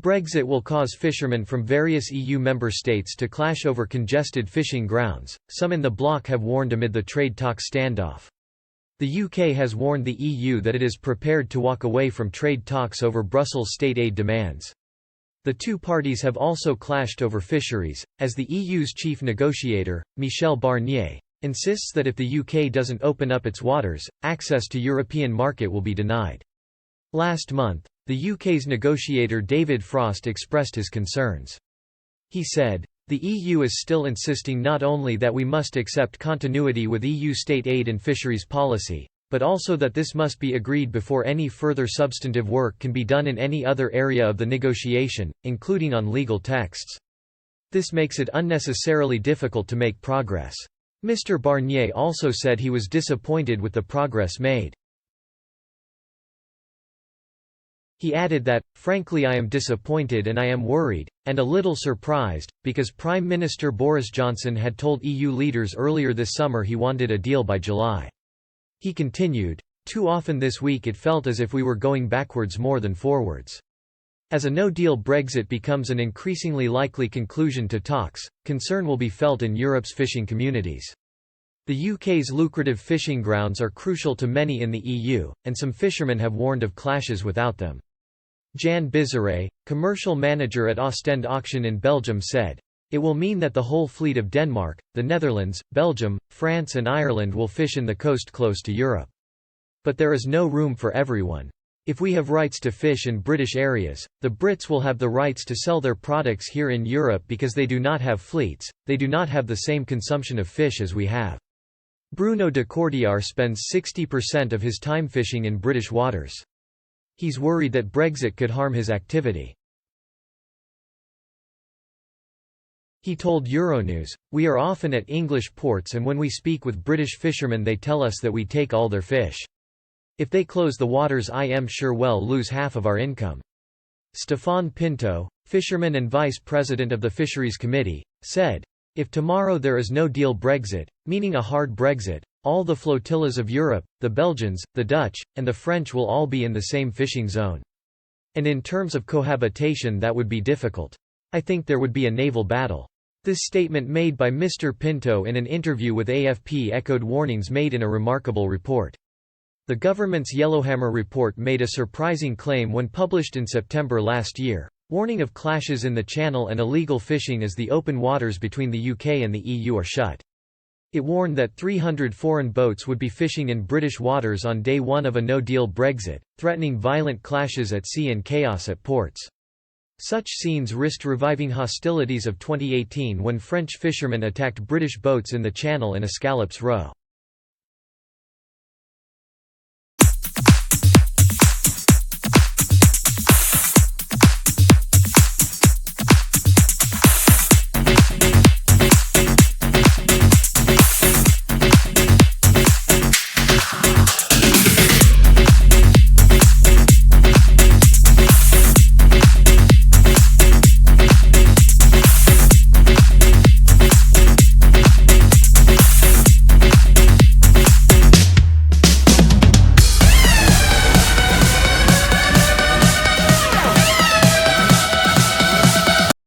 Brexit will cause fishermen from various EU member states to clash over congested fishing grounds, some in the bloc have warned amid the trade talks standoff. The UK has warned the EU that it is prepared to walk away from trade talks over Brussels state aid demands. The two parties have also clashed over fisheries, as the EU's chief negotiator, Michel Barnier, insists that if the UK doesn't open up its waters, access to European market will be denied. Last month, the UK's negotiator David Frost expressed his concerns. He said, "The EU is still insisting not only that we must accept continuity with EU state aid and fisheries policy, but also that this must be agreed before any further substantive work can be done in any other area of the negotiation, including on legal texts. This makes it unnecessarily difficult to make progress." Mr. Barnier also said he was disappointed with the progress made. He added that, "Frankly I am disappointed and I am worried, and a little surprised, because Prime Minister Boris Johnson had told EU leaders earlier this summer he wanted a deal by July." He continued, "Too often this week it felt as if we were going backwards more than forwards. As a no-deal Brexit becomes an increasingly likely conclusion to talks, concern will be felt in Europe's fishing communities. The UK's lucrative fishing grounds are crucial to many in the EU, and some fishermen have warned of clashes without them." Jan Bizeret, commercial manager at Ostend Auction in Belgium said, "It will mean that the whole fleet of Denmark, the Netherlands, Belgium, France and Ireland will fish in the coast close to Europe. But there is no room for everyone. If we have rights to fish in British areas, the Brits will have the rights to sell their products here in Europe because they do not have fleets, they do not have the same consumption of fish as we have." Bruno de Courtiard spends 60% of his time fishing in British waters. He's worried that Brexit could harm his activity. He told Euronews, "We are often at English ports and when we speak with British fishermen they tell us that we take all their fish. If they close the waters I am sure we'll lose half of our income." Stéphane Pinto, fisherman and vice president of the Fisheries Committee, said, "If tomorrow there is no deal Brexit, meaning a hard Brexit, all the flotillas of Europe, the Belgians, the Dutch, and the French will all be in the same fishing zone. And in terms of cohabitation that would be difficult. I think there would be a naval battle." This statement made by Mr. Pinto in an interview with AFP echoed warnings made in a remarkable report. The government's Yellowhammer report made a surprising claim when published in September last year, warning of clashes in the Channel and illegal fishing as the open waters between the UK and the EU are shut. It warned that 300 foreign boats would be fishing in British waters on day one of a no-deal Brexit, threatening violent clashes at sea and chaos at ports. Such scenes risked reviving hostilities of 2018 when French fishermen attacked British boats in the Channel and Escallops Row.